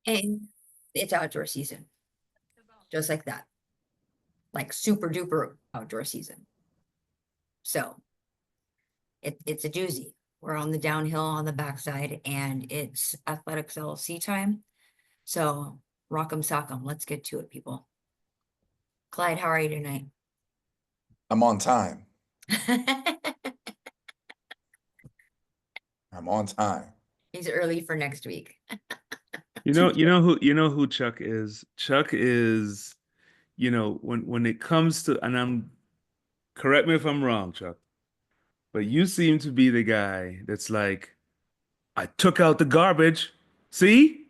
And it's outdoor season, just like that. Like super duper outdoor season. So it's a doozy. We're on the downhill on the backside and it's athletics LLC time. So rock'em sock'em. Let's get to it, people. Clyde, how are you tonight? I'm on time. I'm on time. He's early for next week. You know who Chuck is. Chuck is, when it comes to, and correct me if I'm wrong, Chuck, but you seem to be the guy that's like, I took out the garbage. See?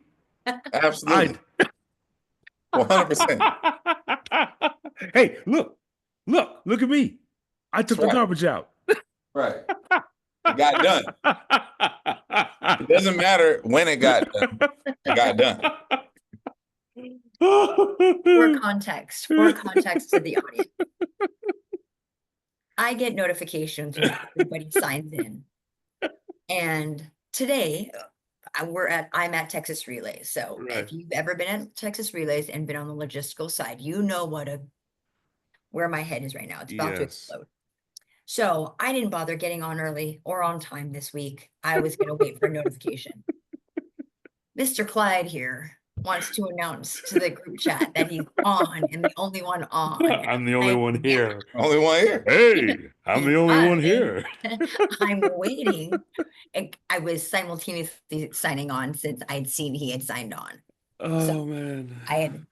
Absolutely. 100%. Hey, look at me. I took the right. garbage out. Right. It got done. It doesn't matter when it got done. It got done. For context to the audience. I get notifications when everybody signs in. And today I'm at Texas Relays. So Right. if you've ever been at Texas Relays and been on the logistical side, you know where my head is right now. It's about to explode. So I didn't bother getting on early or on time this week. I was going to wait for a notification. Mr. Clyde here wants to announce to the group chat that he's on and the only one on. I'm the only one here. Only one here. Hey, I'm the only one here. I'm waiting. I was simultaneously signing on since I'd seen he had signed on. Oh, So man. I had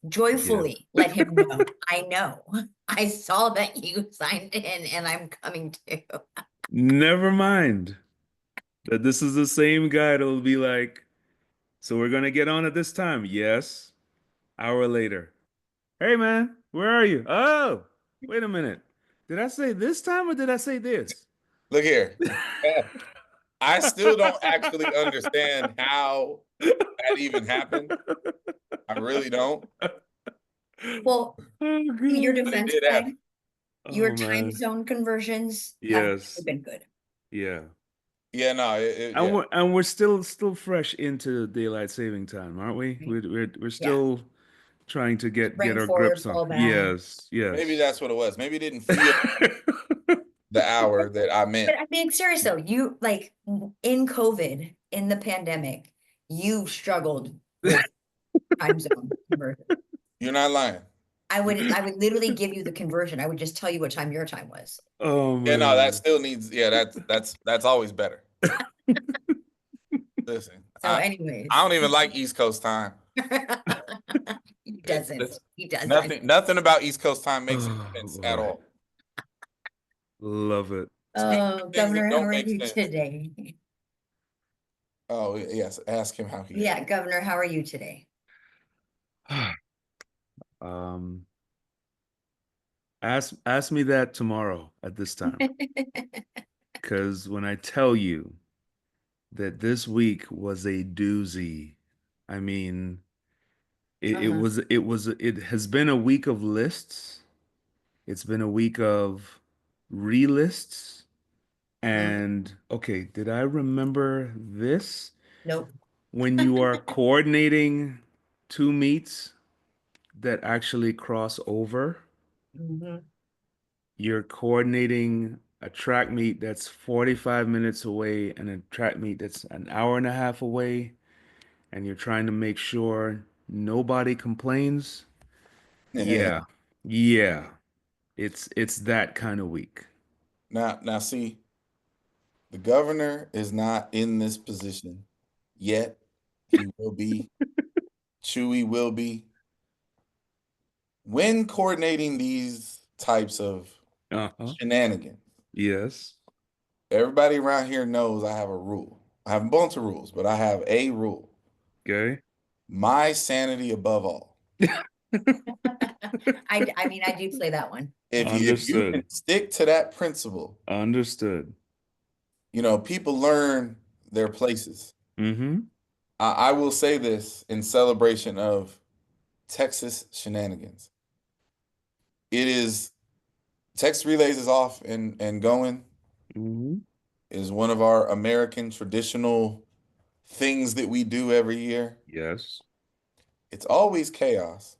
joyfully let him know. I know. I saw that you signed in and I'm coming too. Never mind that this is the same guy that will be like, so we're gonna get on at this time. Yes. Hour later. Hey man, where are you? Oh, wait a minute. Did I say this time or did I say this? Look here. I still don't actually understand how that even happened. I really don't. Well, your defense, Clyde, your time man. zone conversions have been good. Yeah. Yeah, no, And we're still fresh into daylight saving time, aren't we? We're still trying to get our grips on. Yes. Maybe that's what it was. Maybe it didn't feel the hour that I meant. But I'm being serious though. You like in COVID, in the pandemic, you struggled with time zone conversion. You're not lying. I would literally give you the conversion. I would just tell you what time your time was. Oh man. Yeah, no, that still needs. Yeah, that's always better. Listen. So, anyways, I don't even like East Coast time. He doesn't. He doesn't. Nothing about East Coast time makes sense at all. Love it. Governor, how are you today? Oh yes, ask him how he. Yeah, Governor, how are you today? Ask me that tomorrow at this time. Because when I tell you that this week was a doozy, I mean, it has been a week of lists. It's been a week of relists. And okay, did I remember this? Nope. When you are coordinating two meets that actually cross over, you're coordinating a track meet that's 45 minutes away and a track meet that's an hour and a half away, and you're trying to make sure nobody complains. Yeah. It's that kind of week. Now see, the governor is not in this position yet. He will be. Chewy will be. When coordinating these types of shenanigans. Yes. Everybody around here knows I have a rule. I have a bunch of rules, but I have a rule. Okay. My sanity above all. I mean, I do play that one. If you can stick to that principle. Understood. People learn their places. I will say this in celebration of Texas shenanigans. It is Texas Relays is off and going. Is one of our American traditional things that we do every year, Yes. it's always chaos.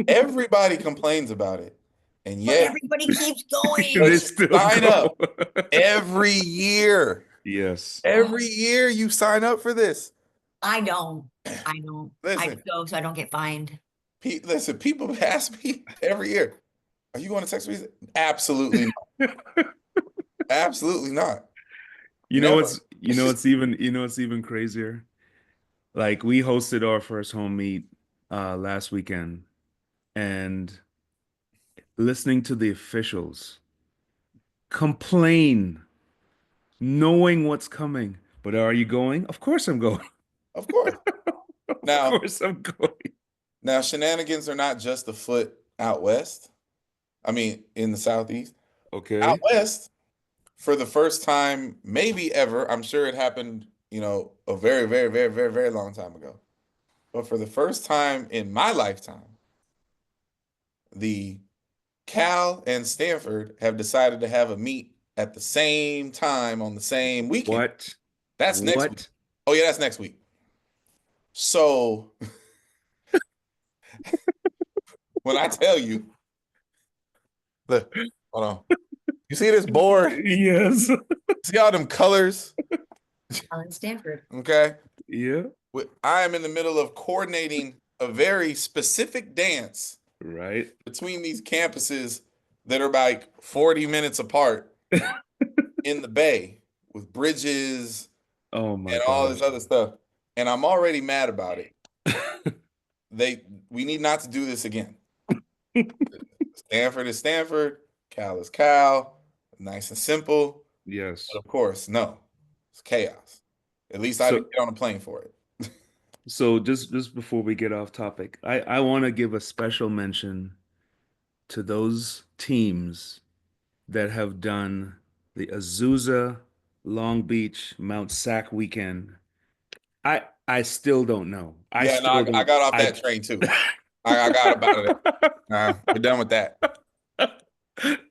Everybody complains about it. And But yet everybody keeps going. They still sign go. up every year. Yes. Every year you sign up for this. I don't. I don't. I Listen. go so I don't get fined. Listen, people ask me every year, are you going to Texas? Absolutely not. Absolutely not. You know Never. what's even crazier? Like we hosted our first home meet last weekend, and listening to the officials complain, knowing what's coming. But are you going? Of course I'm going. Of course. Of Now, course I'm going. now shenanigans are not just afoot out west. I mean, in the Southeast. Okay. Out west, for the first time, maybe ever, I'm sure it happened, a very, very, very, very, very long time ago. But for the first time in my lifetime, the Cal and Stanford have decided to have a meet at the same time on the same weekend. What? That's next week. What? Oh, yeah, that's next week. So when I tell you, look, hold on. You see this board? Yes. See all them colors? Alan Stanford. Okay. Yeah. I am in the middle of coordinating a very specific dance Right. between these campuses that are like 40 minutes apart in the Bay with bridges Oh my and all this gosh. other stuff. And I'm already mad about it. We need not to do this again. Stanford is Stanford, Cal is Cal, nice and simple. Yes. But of course, no, it's chaos. At least I didn't get on a plane for it. So just before we get off topic, I want to give a special mention to those teams that have done the Azusa, Long Beach, Mount Sac weekend. I still don't know. I Yeah, no, still I don't. got off that train too. I got about it. Nah, we're done with that.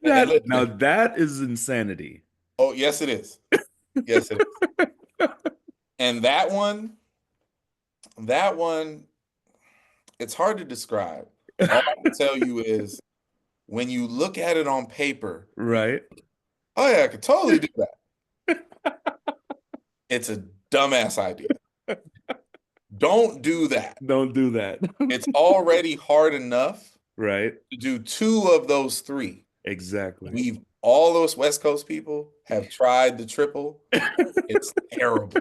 Now that is insanity. Oh, yes, it is. Yes, it is. And that one, it's hard to describe. All I can tell you is when you look at it on paper, Right. oh yeah, I could totally do that. It's a dumbass idea. Don't do that. Don't do that. It's already hard enough Right. to do 2 of those 3. Exactly. All those West Coast people have tried the triple. It's terrible.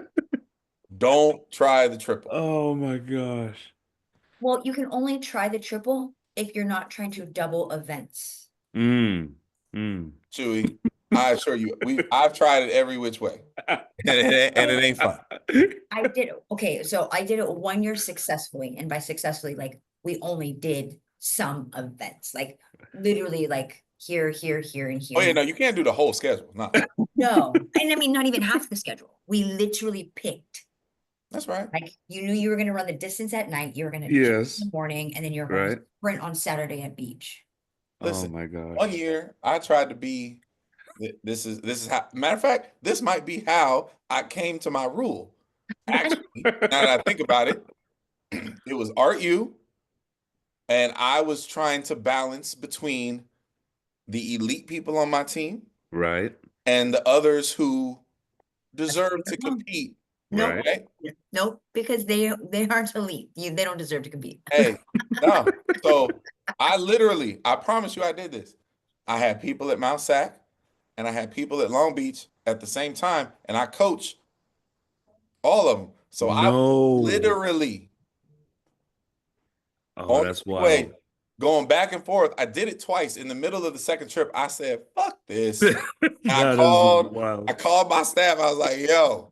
Don't try the triple. Oh my gosh. Well, you can only try the triple if you're not trying to double events. Chewy, I assure you, I've tried it every which way, and it ain't fun. I did it 1 year successfully, and by successfully, like we only did some events, like literally, like here, and here. Oh yeah, no, you can't do the whole schedule. No, No, and I mean not even half the schedule. We literally picked. That's right. Like you knew you were going to run the distance at night, you were going to Yes. in the morning, and then you're going Right. to sprint on Saturday at beach. Listen, oh my gosh. 1 year I tried to be. This is how. Matter of fact, this might be how I came to my rule. Actually, now that I think about it, it was Art U, and I was trying to balance between the elite people on my team Right. and the others who deserve to compete. Nope. Right? Nope, because they aren't elite. They don't deserve to compete. Hey, no. So I promise you I did this. I had people at Mount Sac and I had people at Long Beach at the same time, and I coach all of them. So I was literally on that's the wild. way, going back and forth. I did it twice. In the middle of the second trip, I said, fuck this. I called my staff. I was like, yo,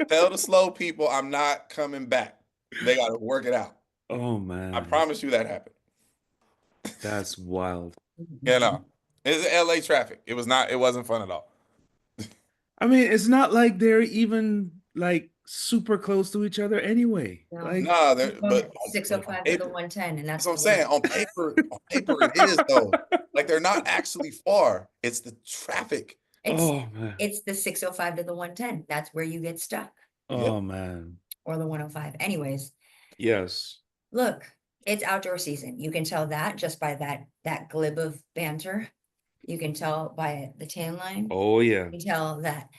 tell the slow people I'm not coming back. They got to work it out. Oh man. I promise you that happened. That's wild. You know, it's LA traffic. It wasn't fun at all. I mean, it's not like they're even like super close to each other anyway. No. Like, No, but 605 to the 110, and that's what I'm saying. On paper it is though. Like they're not actually far. It's the traffic. It's oh man. it's the 605 to the 110. That's where you get stuck. Oh man. or the 105. Anyways, Yes. look, it's outdoor season. You can tell that just by that glib of banter. You can tell by the tan line. Oh yeah. You can tell that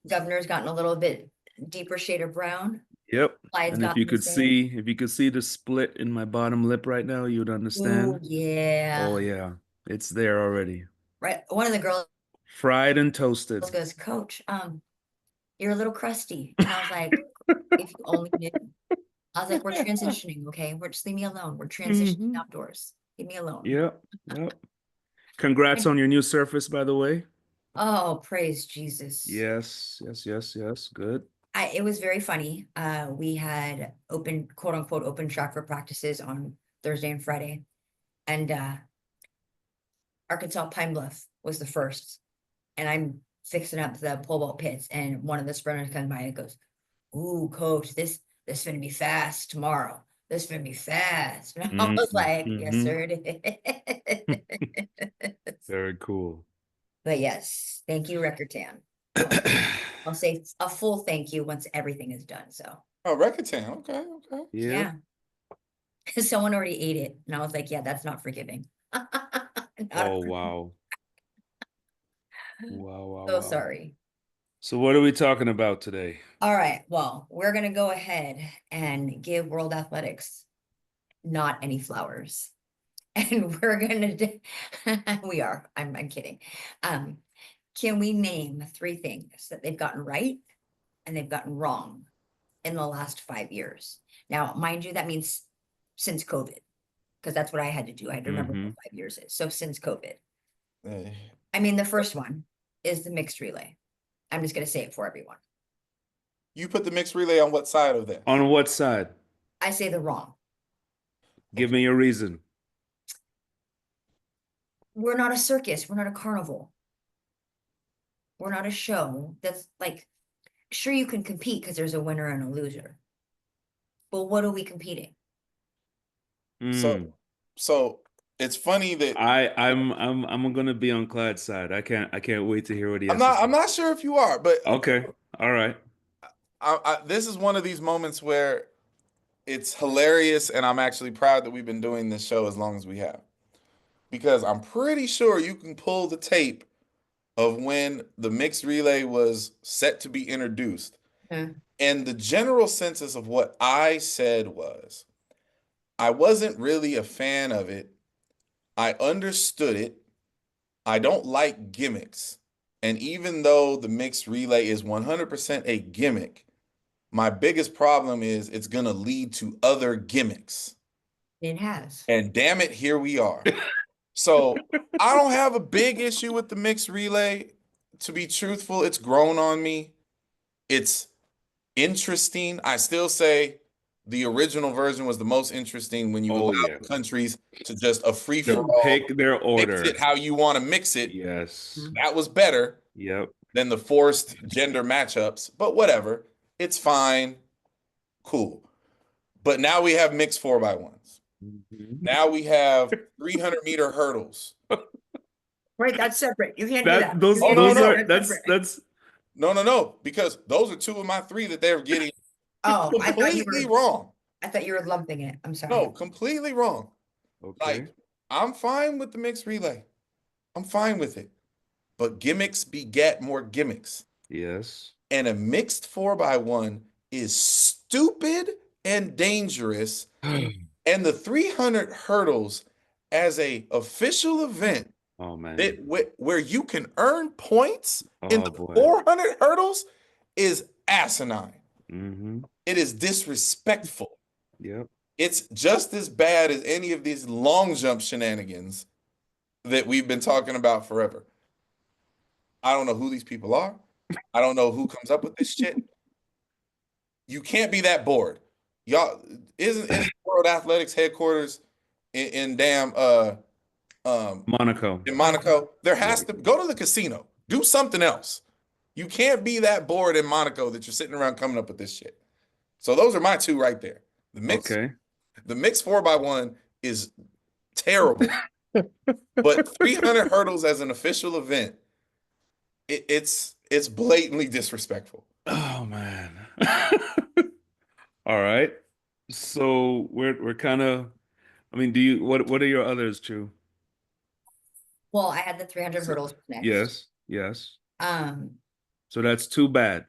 governor's gotten a little bit deeper shade of brown. Yep. Clyde's And if you gotten the could same. see, if you could see the split in my bottom lip right now, you would Ooh, understand. yeah. Oh yeah. It's there already. Right. One of the girls Fried and toasted. goes, Coach, you're a little crusty. And I was like, if you only knew. I was like, we're transitioning, okay? Just leave me alone. We're transitioning Mhm. outdoors. Leave me alone. Yep. Yep. Congrats on your new surface, by the way. Oh, praise Jesus. Yes. Yes. Yes. Yes. Good. It was very funny. We had open, quote unquote, open tracker practices on Thursday and Friday. And Arkansas Pine Bluff was the first. And I'm fixing up the pole vault pits. And one of the sprinters comes by and goes, ooh, coach, this gonna be fast tomorrow. This gonna be fast. And I was like, yes, Mhm. sir, it is. Very cool. But yes, thank you, Record Tan. I'll say a full thank you once everything is done. So Oh, Reckitt. Okay, okay. Yeah. Someone already ate it. And I was like, yeah, that's not forgiving. Oh wow. Wow. Wow. So Wow. sorry. So what are we talking about today? All right. Well, we're gonna go ahead and give World Athletics not any flowers. And we're gonna do we are. I'm kidding. Can we name 3 things that they've gotten right and they've gotten wrong in the last 5 years? Now, mind you, that means since COVID, because that's what I had to do. I had to remember what 5 years is. So since COVID. Eh, I mean, the first one is the mixed relay. I'm just gonna say it for everyone. You put the mixed relay on what side of that? On what side? I say the wrong. Give me a reason. We're not a circus. We're not a carnival. We're not a show that's like, sure, you can compete because there's a winner and a loser. But what are we competing? Mm. So it's funny that I'm gonna be on Clyde's side. I can't wait to hear what he has to say. I'm not sure if you are, but Okay. All right. this is one of these moments where it's hilarious, and I'm actually proud that we've been doing this show as long as we have, because I'm pretty sure you can pull the tape of when the mixed relay was set to be introduced. And the general census of what I said was, I wasn't really a fan of it. I understood it. I don't like gimmicks. And even though the mixed relay is 100% a gimmick, my biggest problem is it's going to lead to other gimmicks. It has. And damn it, here we are. So I don't have a big issue with the mixed relay. To be truthful, it's grown on me. It's interesting. I still say the original version was the most interesting, when you allow the countries to just a free for all, pick their order. mix it how you want to mix it. Yes. That was better. Yep. Than the forced gender matchups, but whatever. It's fine. Cool. But now we have mixed 4x1s. Now we have 300-meter hurdles. Right, that's separate. You can't do that. Those are that's No, because those are 2 of my 3 that they're getting completely wrong. I thought you were lumping it. I'm sorry. No, completely wrong. okay. Like, I'm fine with the mixed relay. I'm fine with it. But gimmicks beget more gimmicks. Yes. And a mixed 4x1 is stupid and dangerous. And the 300 hurdles as a official event, oh man, where you can earn points in the boy. 400 hurdles, is asinine. Mm-hmm. It is disrespectful. Yep. It's just as bad as any of these long jump shenanigans that we've been talking about forever. I don't know who these people are. I don't know who comes up with this shit. You can't be that bored. Y'all, isn't World Athletics headquarters in damn Monaco. In Monaco? There has to go to the casino. Do something else. You can't be that bored in Monaco that you're sitting around coming up with this shit. So those are my 2 right there. The mixed 4x1 is terrible. But 300 hurdles as an official event, it's blatantly disrespectful. Oh man. All right. So we're kind of, I mean, do you what are your others, True? Well, I had the 300 hurdles next. Yes, yes. Um, So that's too bad.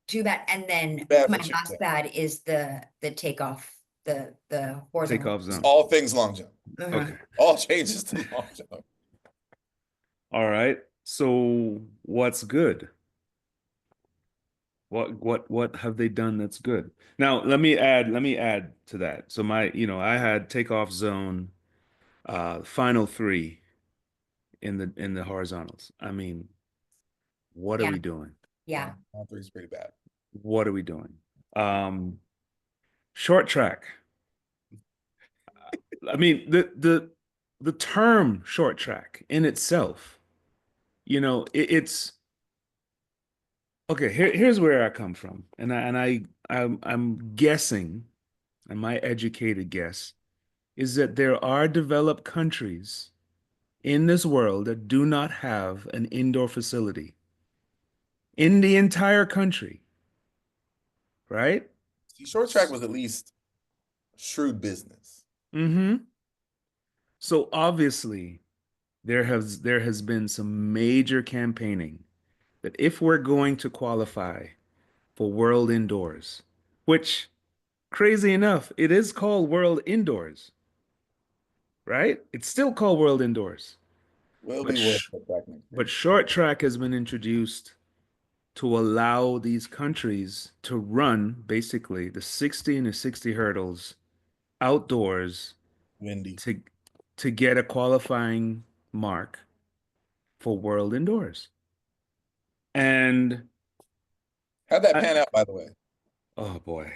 too bad. And then Bad my for last Chip. bad is the takeoff, the horizontal. Takeoff zone. All things long jump. Uh-huh. Okay. All changes to long jump. All right. So what's good? What have they done that's good? Now, let me add to that. So I had takeoff zone final three in the horizontals. I mean, what are Yeah. we doing? Yeah. All three is pretty bad. What are we doing? Short track. I mean, the term short track in itself, it's okay. Here's where I come from, I'm guessing, and my educated guess is that there are developed countries in this world that do not have an indoor facility in the entire country, right? See, short track was at least shrewd business. Mm-hmm. So obviously, there has been some major campaigning that if we're going to qualify for World Indoors, which crazy enough, it is called World Indoors, right? It's still called World Indoors. Will But be worth the track next year. but short track has been introduced to allow these countries to run basically the 60 and the 60 hurdles outdoors Windy. to get a qualifying mark for World Indoors. And How'd that I, pan out, by the way? oh boy.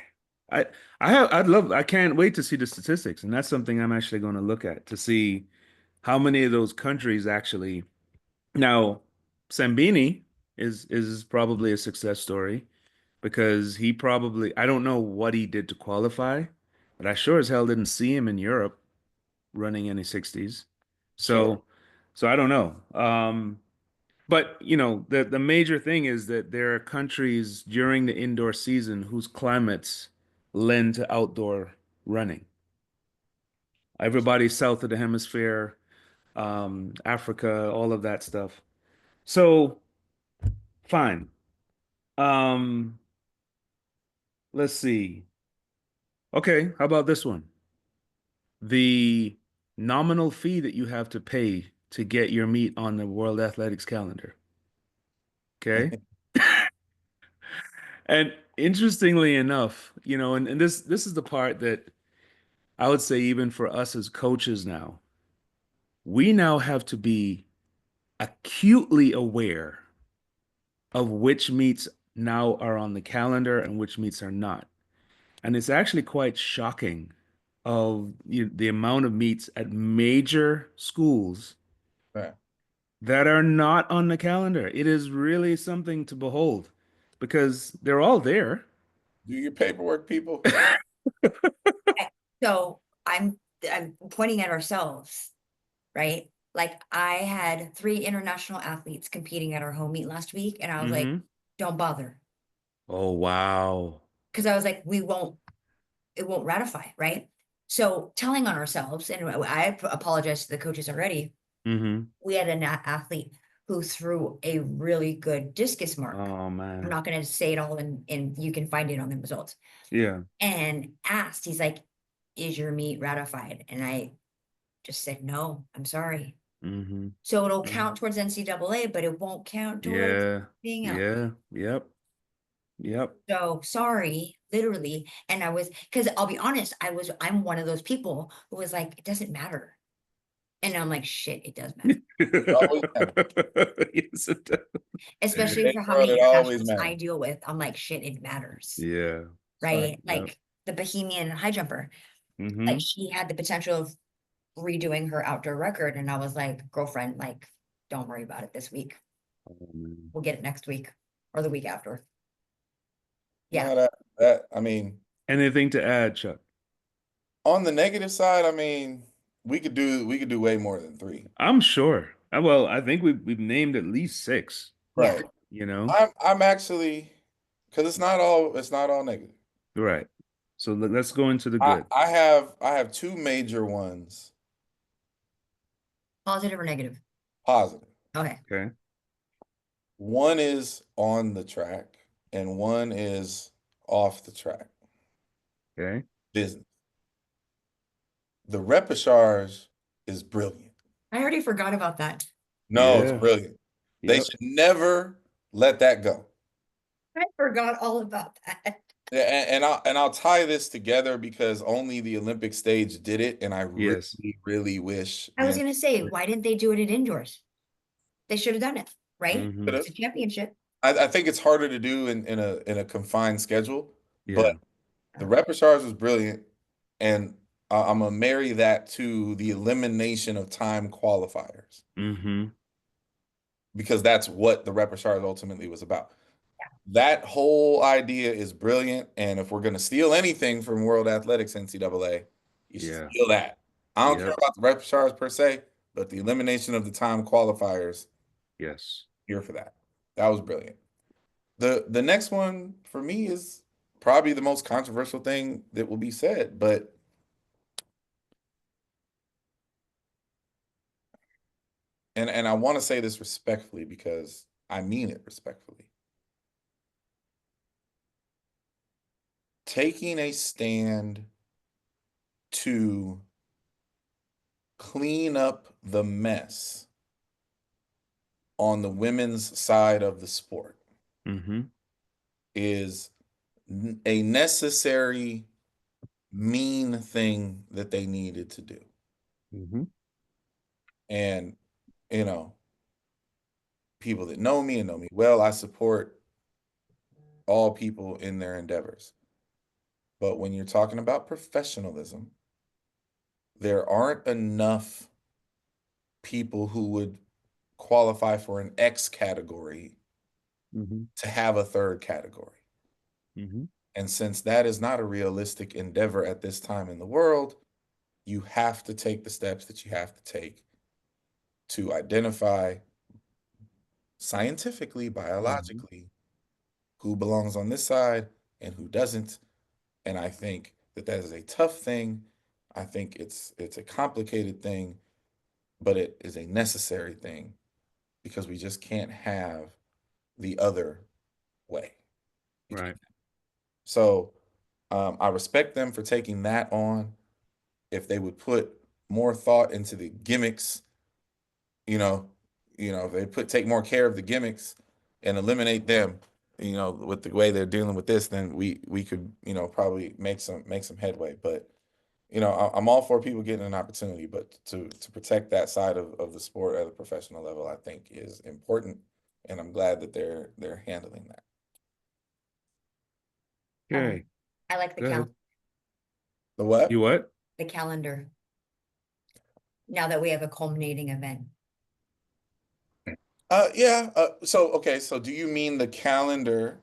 I I can't wait to see the statistics, and that's something I'm actually going to look at to see how many of those countries actually. Now, Sambini is probably a success story because he probably, I don't know what he did to qualify, but I sure as hell didn't see him in Europe running any 60s. Sure. So I don't know. But the major thing is that there are countries during the indoor season whose climates lend to outdoor running. Everybody south of the hemisphere, Africa, all of that stuff. So fine. Um, let's see. Okay, how about this one? The nominal fee that you have to pay to get your meet on the World Athletics calendar. Okay. And interestingly enough, and this is the part that I would say even for us as coaches now, we now have to be acutely aware of which meets now are on the calendar and which meets are not. And it's actually quite shocking of the amount of meets at major schools Yeah. that are not on the calendar. It is really something to behold because they're all there. Do your paperwork, people. So I'm pointing at ourselves, right? Like I had 3 international athletes competing at our home meet last week, and I was like, Mhm. don't bother. Oh, wow. Because I was like, it won't ratify, right? So telling on ourselves, and I apologize to the coaches already. Hmm. We had an athlete who threw a really good discus mark. Oh, I'm man. not going to say it all, and you can find it on the results. Yeah. And asked, he's like, is your meet ratified? And I just said, no, I'm sorry. Hmm. So it'll count towards NCAA, but it won't count towards Yeah. being out. Yeah. Yep. Yep. So sorry, literally. And I was, because I'll be honest, I'm one of those people who was like, it doesn't matter. And I'm like, shit, it does matter. Always matter. Yes, it does. Especially Big for how world, many it always internationals I matters. deal with. I'm like, shit, it matters. Yeah. Right? Yep. Like the Bohemian high jumper, Hmm. like she had the potential of redoing her outdoor record. And I was like, girlfriend, like, don't worry about it this week. Oh, man. We'll get it next week or the week after. Yeah. No, that I mean, Anything to add, Chuck? on the negative side, I mean, we could do way more than 3. I'm sure. Well, I think we've named at least 6, Yeah. Right. you know? I'm actually, because it's not all negative. Right. So let's go into the good. I have two major ones. Positive or negative? Positive. Okay. Okay. One is on the track and one is off the track. Okay. Business. The repechage is brilliant. I already forgot about that. No, it's Yeah. brilliant. They Yep. should never let that go. I forgot all about that. And I'll tie this together because only the Olympic stage did it, and I Yes. really, really wish. I was gonna say, why didn't they do it at indoors? They should have done it, right? Mhm. It's a championship. I think it's harder to do in a confined schedule, Yeah. but the repechage was brilliant, and I'm gonna marry that to the elimination of time qualifiers Mm-hmm. because that's what the repechage ultimately was about. That whole idea is brilliant, and if we're gonna steal anything from World Athletics NCAA, you should Yeah. steal that. I don't care Yep. about the repechage per se, but the elimination of the time qualifiers, Yes. here for that. That was brilliant. The next one for me is probably the most controversial thing that will be said, but and I want to say this respectfully because I mean it respectfully. Taking a stand to clean up the mess on the women's side of the sport Mm-hmm. is a necessary mean thing that they needed to do. Mm-hmm. And you know, people that know me and know me well, I support all people in their endeavors. But when you're talking about professionalism, there aren't enough people who would qualify for an X category Mm-hmm. to have a third category. Mm-hmm. And since that is not a realistic endeavor at this time in the world, you have to take the steps that you have to take to identify scientifically, biologically, who belongs on this side and who doesn't. And I think that that is a tough thing. I think it's a complicated thing, but it is a necessary thing because we just can't have the other way. You Right. can't. So I respect them for taking that on. If they would put more thought into the gimmicks, you know, if they take more care of the gimmicks and eliminate them, with the way they're dealing with this, then we could, probably make some headway. But I'm all for people getting an opportunity, but to protect that side of the sport at a professional level, I think is important, and I'm glad that they're handling that. Okay. I like the Go ahead. The what? You what? the calendar. Now that we have a culminating event. Yeah. So do you mean the calendar?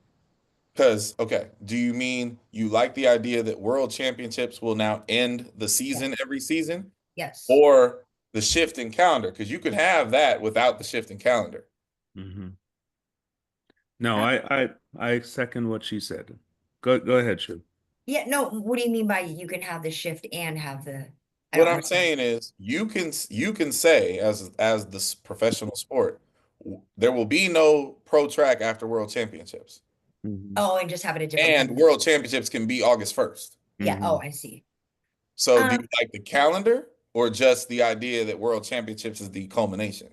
Because, okay, do you mean you like the idea that world championships will now end the season every season, Yes. or the shift in calendar? Because you could have that without the shift in calendar. Mm-hmm. No, Uh, I second what she said. Go ahead, Shu. Yeah, no, what do you mean by you can have the shift and have the, I What don't I'm understand. saying is you can say as this professional sport, there will be no pro track after world championships, Mm-hmm. Oh, and just have it a different and time. world championships can be August 1st. Yeah, Mm-hmm. oh, I see. So do Um, you like the calendar or just the idea that world championships is the culmination?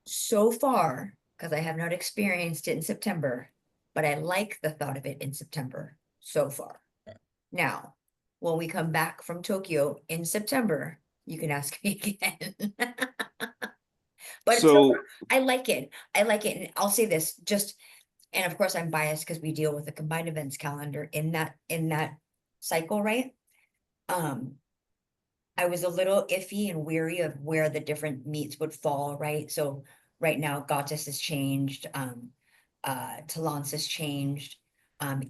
so far, because I have not experienced it in September, but I like the thought of it in September so far. Now, when we come back from Tokyo in September, you can ask me again. But so far, So I like it. I like it. And I'll say this, just, and of course I'm biased because we deal with the combined events calendar in that cycle, right? I was a little iffy and weary of where the different meets would fall, right? So right now, Gottis has changed, Talence has changed.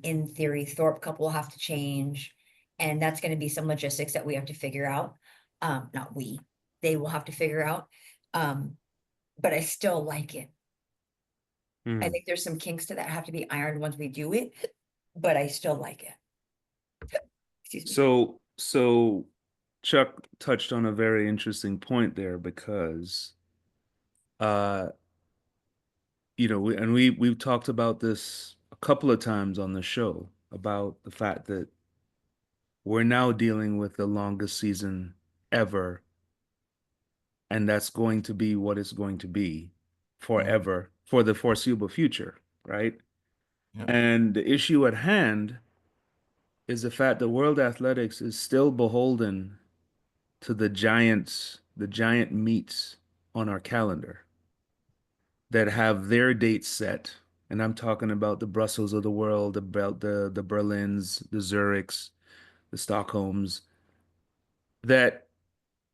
In theory, Thorpe Cup will have to change, and that's gonna be some logistics that we have to figure out. Not we, they will have to figure out. But I still like it. I mm, think there's some kinks to that have to be ironed once we do it, but I still like it. Excuse me. So Chuck touched on a very interesting point there because uh we've talked about this a couple of times on the show about the fact that we're now dealing with the longest season ever, and that's going to be what it's going to be Mhm. forever for the foreseeable future, right? Yeah. And the issue at hand is the fact that world athletics is still beholden to the giant meets on our calendar that have their dates set. And I'm talking about the Brussels of the world, the Berlins, the Zurichs, the Stockholms, that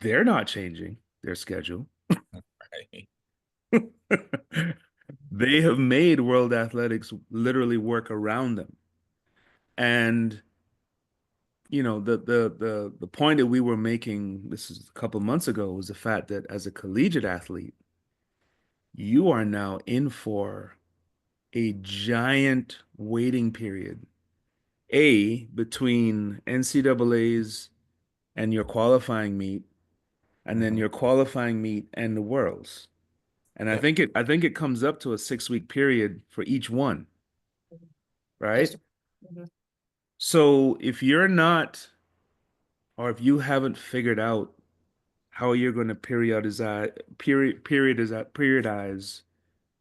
they're not changing their schedule. Right. They have made world athletics literally work around them. And the point that we were making, this is a couple months ago, was the fact that as a collegiate athlete, you are now in for a giant waiting period, between NCAA's and your qualifying meet, and then Mhm. your qualifying meet and the worlds. And Yeah. I think it comes up to a 6 week period for each one, right? Just- Mhm. So if you're not, or if you haven't figured out how you're going to periodize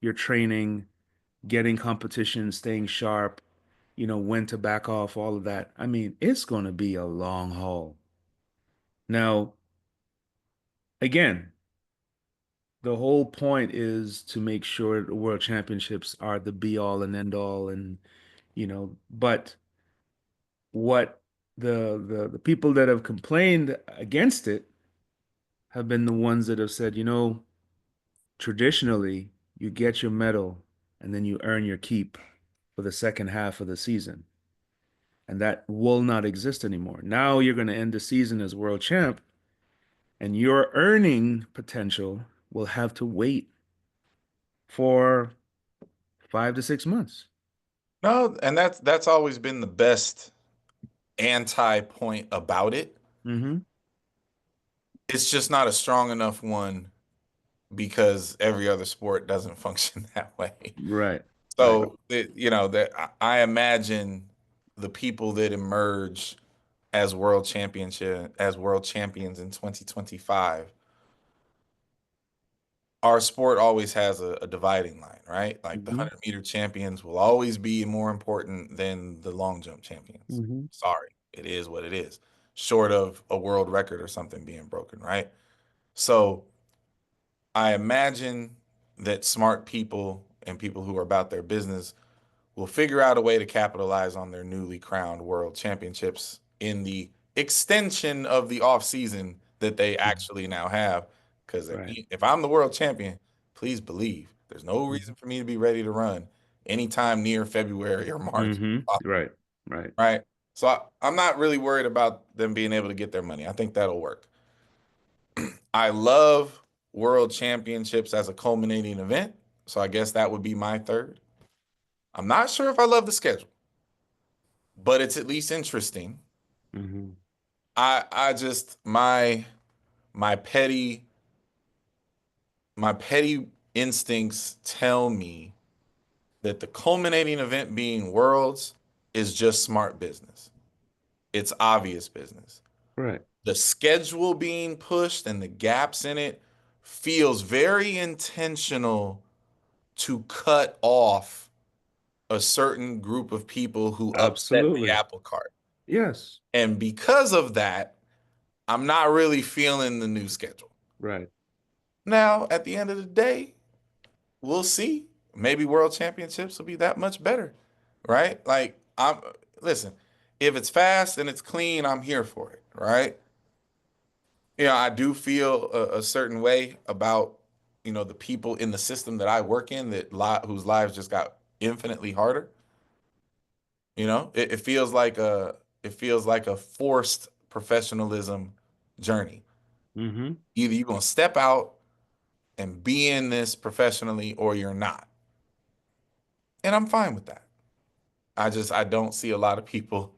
your training, getting competition, staying sharp, when to back off, all of that. I mean, it's going to be a long haul. Now, again, the whole point is to make sure the world championships are the be all and end all, and but what the people that have complained against it have been the ones that have said, traditionally you get your medal and then you earn your keep for the second half of the season. And that will not exist anymore. Now you're going to end the season as world champ, and your earning potential will have to wait for 5 to 6 months. No, and that's always been the best anti-point about it. Mm-hmm. It's just not a strong enough one because every other sport doesn't function that way. Right. Right. So, that I imagine the people that emerge as world champions in 2025, our sport always has a dividing line, right? Like the Mm-hmm. 100-meter champions will always be more important than the long jump champions. Mm-hmm. Sorry, it is what it is. Short of a world record or something being broken, right? So I imagine that smart people and people who are about their business will figure out a way to capitalize on their newly crowned world championships in the extension of the off season that they actually now have. Because Right. if I'm the world champion, please believe there's no reason for me to be ready to run anytime near February or March, Mm-hmm. Right. Right. right? So I'm not really worried about them being able to get their money. I think that'll work. I love world championships as a culminating event. So I guess that would be my third. I'm not sure if I love the schedule, but it's at least interesting. Mm-hmm. I just my petty my petty instincts tell me that the culminating event being worlds is just smart business. It's obvious business. Right. The schedule being pushed and the gaps in it feels very intentional to cut off a certain group of people who upset the Absolutely. apple cart. Yes. And because of that, I'm not really feeling the new schedule. Right. Now, at the end of the day, we'll see. Maybe world championships will be that much better, right? Like, listen, if it's fast and it's clean, I'm here for it, right? I do feel a certain way about, the people in the system that I work in whose lives just got infinitely harder. It feels like a forced professionalism journey. Mm-hmm. Either you're gonna step out and be in this professionally or you're not. And I'm fine with that. I don't see a lot of people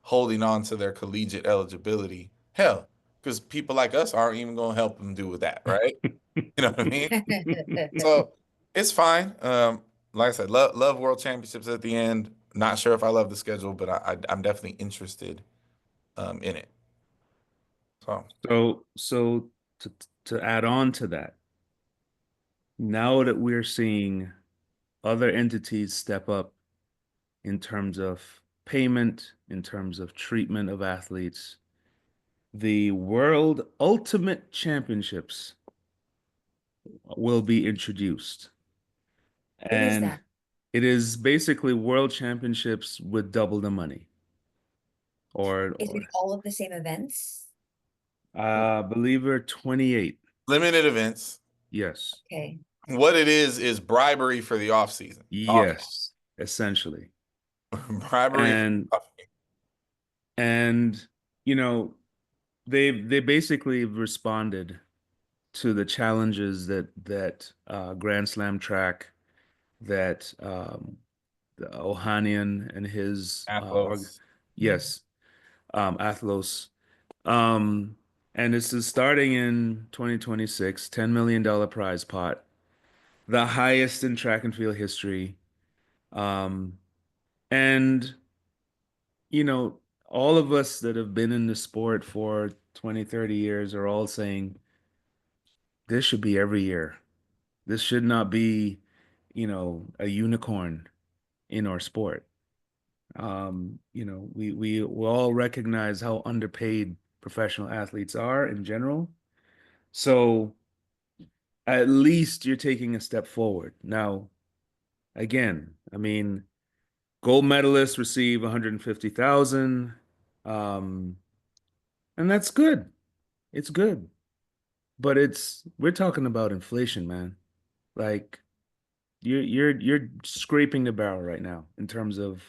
holding on to their collegiate eligibility. Hell, because people like us aren't even going to help them do with that, right? You know what I mean? So it's fine. Like I said, love World Championships at the end. Not sure if I love the schedule, but I'm definitely interested in it. So to add on to that, now that we're seeing other entities step up in terms of payment, in terms of treatment of athletes, the World Ultimate Championships will be introduced. What is And that? it is basically world championships with double the money. Is it all of the same events? Believe it, 28. Limited events. Yes. Okay. What it is bribery for the off season. Yes, essentially. Bribery. And you know, they basically responded to the challenges that Grand Slam track, that the Ohanian and his Athlos. yes, Athlos. Um, and this is starting in 2026, $10 million prize pot, the highest in track and field history. Um, and, you know, all of us that have been in the sport for 20, 30 years are all saying this should be every year. This should not be, a unicorn in our sport. We all recognize how underpaid professional athletes are in general. So at least you're taking a step forward. Now, again, I mean, gold medalists receive 150,000, and that's good. It's good. But we're talking about inflation, man. Like you're scraping the barrel right now in terms of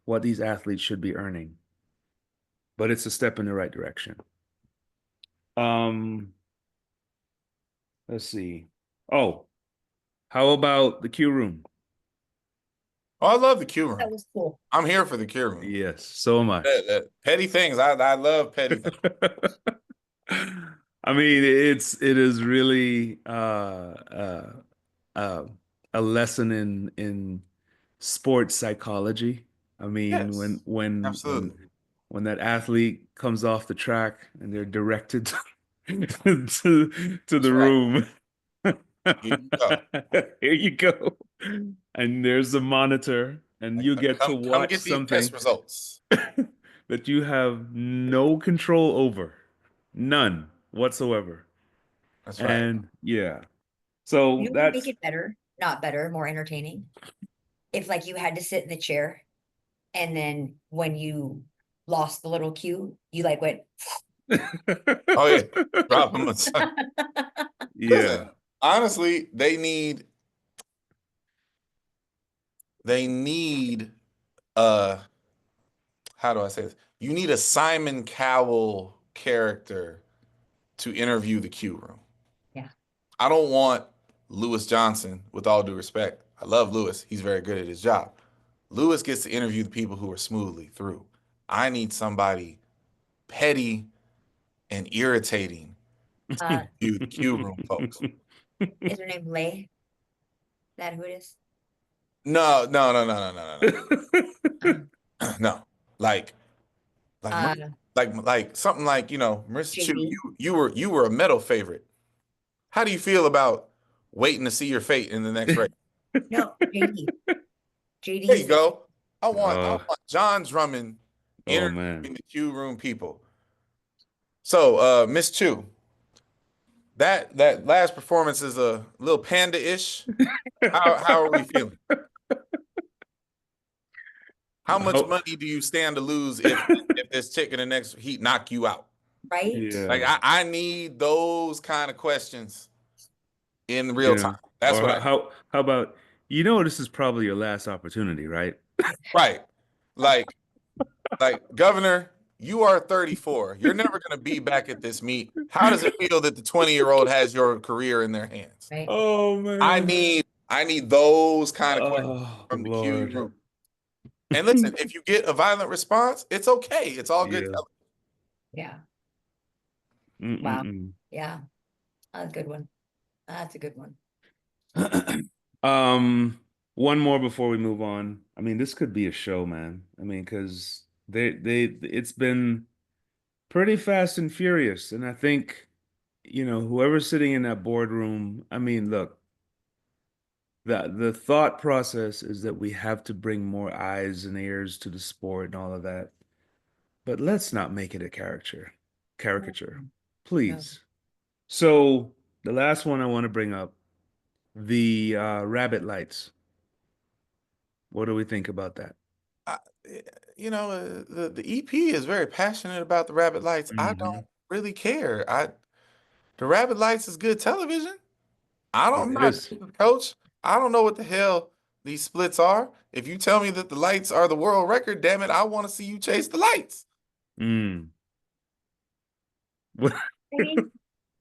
what these athletes should be earning. But it's a step in the right direction. Um, let's see. Oh, how about the Q room? Oh, I love the Q room. That was cool. I'm here for the Q room. Yes, so am I. Petty things. I love petty things. I mean, it is really uh, a lesson in sports psychology. I mean, Yes, absolutely. when that athlete comes off the track and they're directed to the right. room. Here you go. Here you go. And there's a monitor, and you get to Come watch get these something test results. that you have no control over. None whatsoever. That's right. And yeah. So You would make it better, not better, more entertaining. If like you had to sit in the chair and then when you lost the little cue, you like went. Oh yeah, drop them. Yeah. Listen, honestly, they need how do I say this? You need a Simon Cowell character to interview the Q room. Yeah. I don't want Lewis Johnson, with all due respect. I love Lewis. He's very good at his job. Lewis gets to interview the people who are smoothly through. I need somebody petty and irritating to interview the Q room folks. Is her name Lay? That who it is? No. No. Like something like, Marissa Chu, JD. you were a medal favorite. How do you feel about waiting to see your fate in the next race? No, JD. JD. There you go. I want John Drummond Oh man. interviewing the Q room people. So, Miss Chu, that last performance is a little panda-ish. How are we feeling? How much money do you stand to lose if this chick in the next heat knock you out? Right? Yeah. Like I need those kind of questions in real time. That's what how about this is probably your last opportunity, right? Right. Like Governor, you are 34. You're never going to be back at this meet. How does it feel that the 20-year-old has your career in their hands? Right. Oh man. I need those kind of questions from the Q Lord. room. And listen, if you get a violent response, it's okay. It's all good. Yeah. Yeah. Wow. Mm-mm-mm. Yeah. That's a good one. That's a good one. One more before we move on. I mean, this could be a show, man. I mean, because it's been pretty fast and furious, and I think, whoever's sitting in that boardroom, I mean, look, the thought process is that we have to bring more eyes and ears to the sport and all of that, but let's not make it a caricature, No. please. So the last one I want to bring up, the rabbit lights. What do we think about that? I, the EP is very passionate about the rabbit lights. I Hmm. don't really care. The rabbit lights is good television. I'm It not is. coach. I don't know what the hell these splits are. If you tell me that the lights are the world record, damn it, I want to see you chase the lights. Mm. I mean,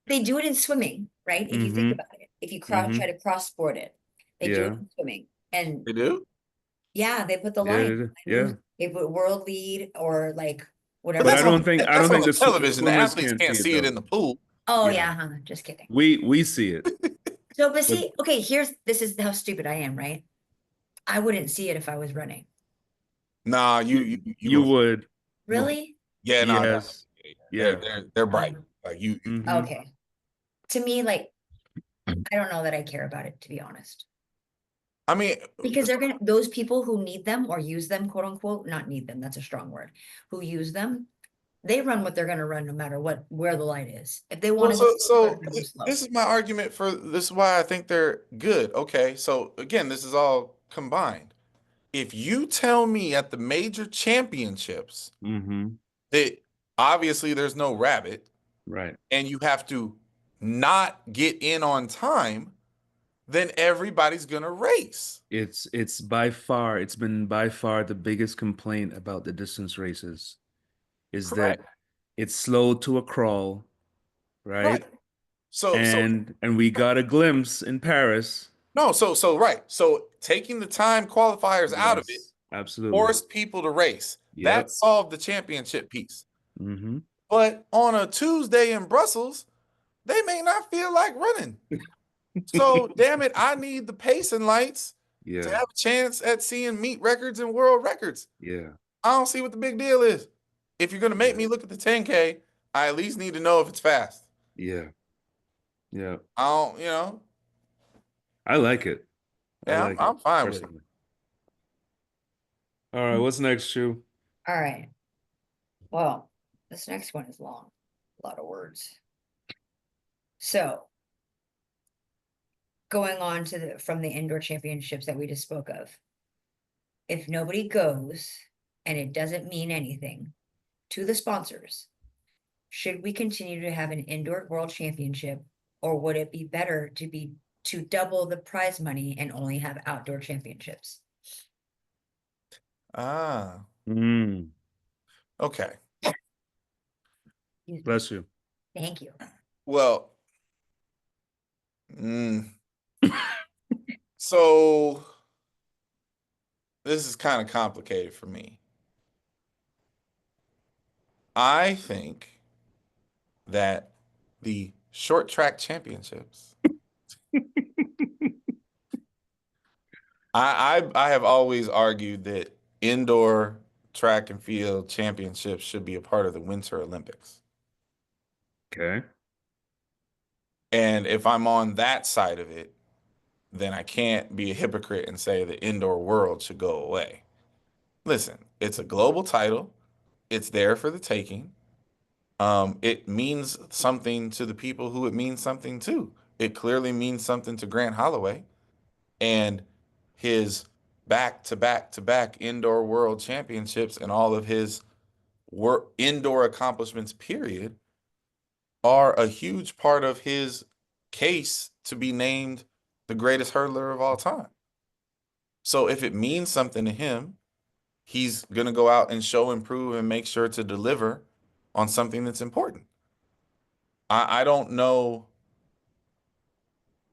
they do it in swimming, right? If you think Hmm. about it, if you try Hmm. to cross sport it, they do it Yeah. in swimming. And They do? yeah, they put the Yeah. line. Yeah. They put world lead or like But whatever. But that's I on don't think I don't that's on think the the television. The swimmers athletes can't can't see it see it though. in the pool. Oh Yeah. yeah, huh, just kidding. We see it. So, but But see, okay, this is how stupid I am, right? I wouldn't see it if I was running. Nah, you you will. would. You will. Really? Yeah, no, definitely. Yes. They're Yeah. they're they're bright. Um, Like you. Hmm. okay. To me, like, I don't know that I care about it, to be honest. I mean, Because those people who need them or use them, quote unquote, not need them, that's a strong word, who use them, they run what they're gonna run no matter where the light is. If they well, want to go so slow, they're so gonna go slow. this is my argument for this is why I think they're good. Okay, so again, this is all combined. If you tell me at the major championships Hmm. that obviously there's no rabbit Right. and you have to not get in on time, then everybody's gonna race. It's been by far the biggest complaint about the distance races is that Correct. it's slow to a crawl, right? Right. So And we got a glimpse in Paris. no, so right. So taking the time qualifiers out of it Yes, absolutely. forced people to race. That Yep. solved the championship piece. Hmm. But on a Tuesday in Brussels, they may not feel like running. So damn it, I need the pacing lights to Yeah. have a chance at seeing meet records and world records. Yeah. I don't see what the big deal is. If you're gonna make Yeah. me look at the 10K, I at least need to know if it's fast. Yeah. Yeah. I don't. I like it. I Yeah, like it I'm fine with it. personally. All right, what's next, Shu? All right. Well, this next one is long, a lot of words. So going on to from the indoor championships that we just spoke of. If nobody goes and it doesn't mean anything to the sponsors, should we continue to have an indoor world championship, or would it be better to double the prize money and only have outdoor championships? Ah, Mm, okay. Excuse me. bless you. Thank you. Well, so this is kind of complicated for me. I think that the short track championships, I have always argued that indoor track and field championships should be a part of the Winter Olympics. Okay. And if I'm on that side of it, then I can't be a hypocrite and say the indoor world should go away. Listen, it's a global title. It's there for the taking. It means something to the people who it means something to. It clearly means something to Grant Holloway and his back to back to back indoor world championships and all of his indoor accomplishments, period, are a huge part of his case to be named the greatest hurdler of all time. So if it means something to him, he's going to go out and show and prove and make sure to deliver on something that's important. I don't know.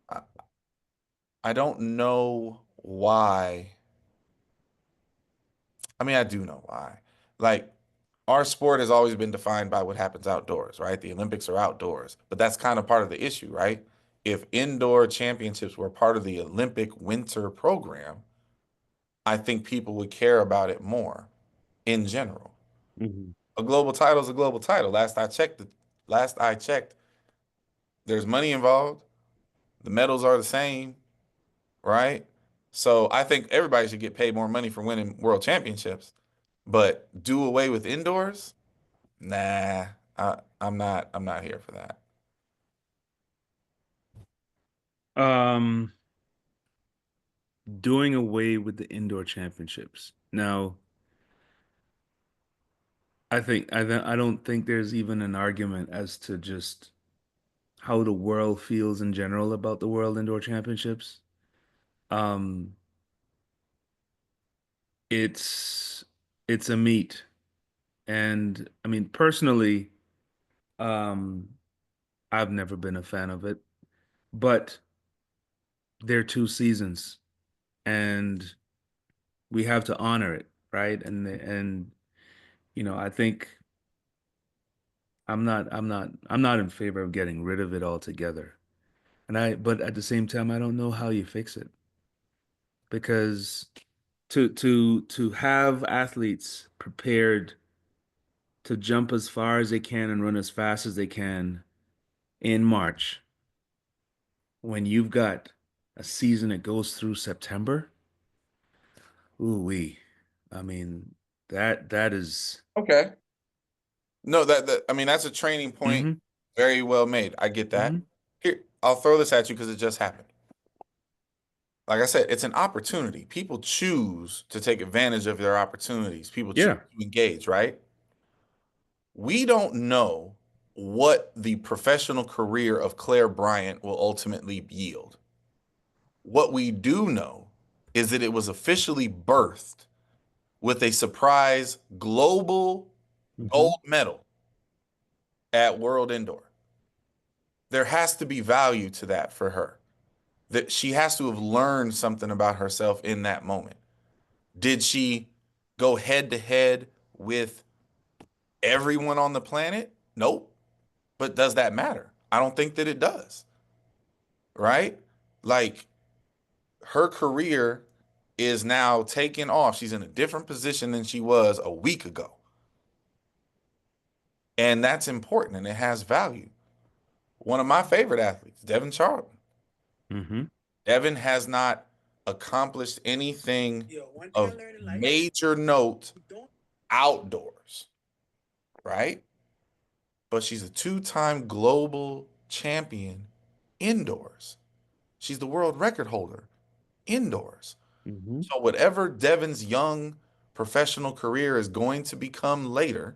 I, I don't know why. I mean, I do know why. Like, our sport has always been defined by what happens outdoors, right? The Olympics are outdoors, but that's kind of part of the issue, right? If indoor championships were part of the Olympic winter program, I think people would care about it more in general. Mhm. A global title is a global title. Last I checked, there's money involved. The medals are the same, right? So I think everybody should get paid more money for winning world championships. But do away with indoors? Nah, I'm not here for that. Um, doing away with the indoor championships. Now, I don't think there's even an argument as to just how the world feels in general about the World Indoor Championships. Um, it's it's a meet, and I mean personally, um, I've never been a fan of it, but they're 2 seasons, and we have to honor it, right? And I think I'm not in favor of getting rid of it altogether. But at the same time, I don't know how you fix it because to have athletes prepared to jump as far as they can and run as fast as they can in March when you've got a season that goes through September, ooh wee. I mean, that is Okay. No, that I mean that's a training point, mm-hmm, very well made. I get that. mm-hmm. Here, I'll throw this at you because it just happened. Like I said, it's an opportunity. People choose to take advantage of their opportunities. People choose Yeah. to engage, right? We don't know what the professional career of Claire Bryant will ultimately yield. What we do know is that it was officially birthed with a surprise global Mm-hmm. gold medal at World Indoor. There has to be value to that for her. That she has to have learned something about herself in that moment. Did she go head to head with everyone on the planet? Nope. But does that matter? I don't think that it does. Right? Like, her career is now taking off. She's in a different position than she was a week ago. And that's important and it has value. One of my favorite athletes, Devin Charlton. Mm-hmm. Devin has not accomplished anything of major note outdoors, right? But she's a two-time global champion indoors. She's the world record holder indoors. Mm-hmm. So whatever Devin's young professional career is going to become later,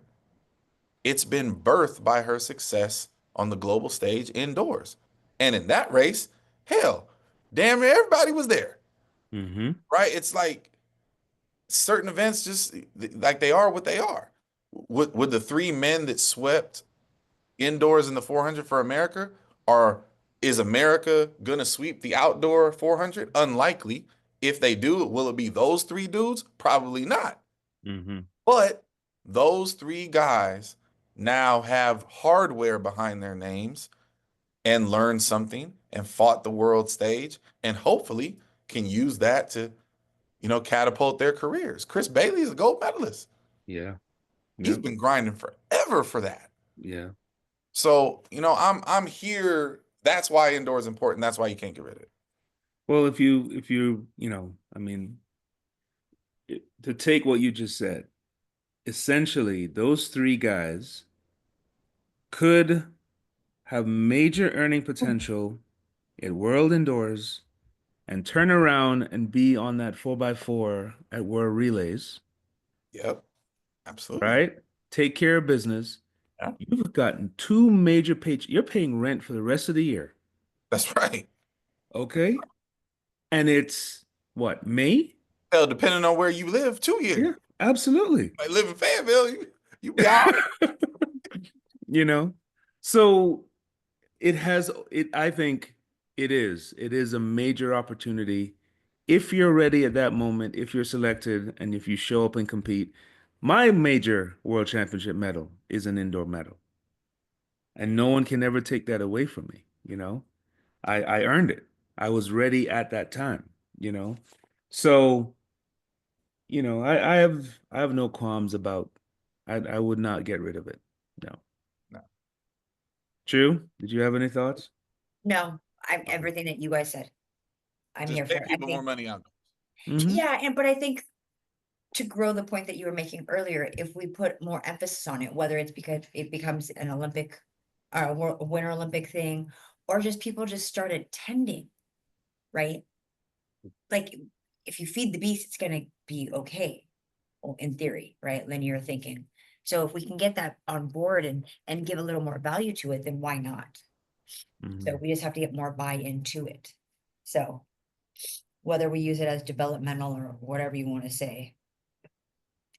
it's been birthed by her success on the global stage indoors. And in that race, hell, damn near everybody was there, Mm-hmm. right? It's like certain events just like they are what they are. Would the three men that swept indoors in the 400 for America, are is America gonna sweep the outdoor 400? Unlikely. If they do, will it be those three dudes? Probably not. Mm-hmm. But those three guys now have hardware behind their names and learned something and fought the world stage and hopefully can use that to, catapult their careers. Chris Bailey is a gold medalist. Yeah. He's Yep. been grinding forever for that. Yeah. So, I'm here. That's why indoor is important. That's why you can't get rid of it. Well, if you, I mean, to take what you just said, essentially, those three guys could have major earning potential at World Indoors and turn around and be on that 4x4 at World Relays, Yep, absolutely. right? Take care of business. Yeah, You've gotten two major You're paying rent for the rest of the year, that's right. okay? And it's what, May? Hell, depending on where you live, 2 years. Yeah, absolutely. Like live in Fayetteville, you be all right. You know, so I think it is a major opportunity. if you're ready at that moment, if you're selected and if you show up and compete, my major world championship medal is an indoor medal. And no one can ever take that away from me, you know? I earned it. I was ready at that time, you know? So, I have no qualms about I would not get rid of it. No. No. True? Did you have any thoughts? No, I'm Okay. everything that you guys said. I'm Just here pay for it. I people more think, money out. Mm-hmm. yeah, but I think to grow the point that you were making earlier, if we put more emphasis on it, whether it's because it becomes an Olympic, a Winter Olympic thing, or just people just start attending, right? Like, if you feed the beast, it's gonna be okay, in theory, right? Linear thinking. So if we can get that on board and give a little more value to it, then why not? So Mm-hmm. we just have to get more buy-in to it. So whether we use it as developmental or whatever you want to say,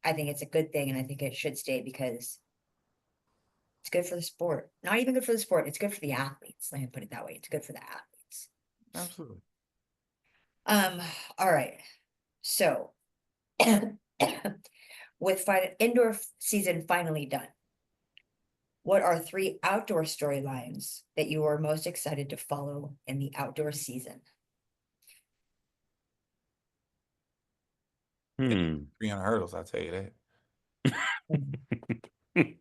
I think it's a good thing and I think it should stay because it's good for the sport. Not even good for the sport, it's good for the athletes. Let me put it that way. It's good for the athletes. Absolutely. All right. So with indoor season finally done, what are 3 outdoor storylines that you are most excited to follow in the outdoor season? Hmm. 300 hurdles, I'll tell you that.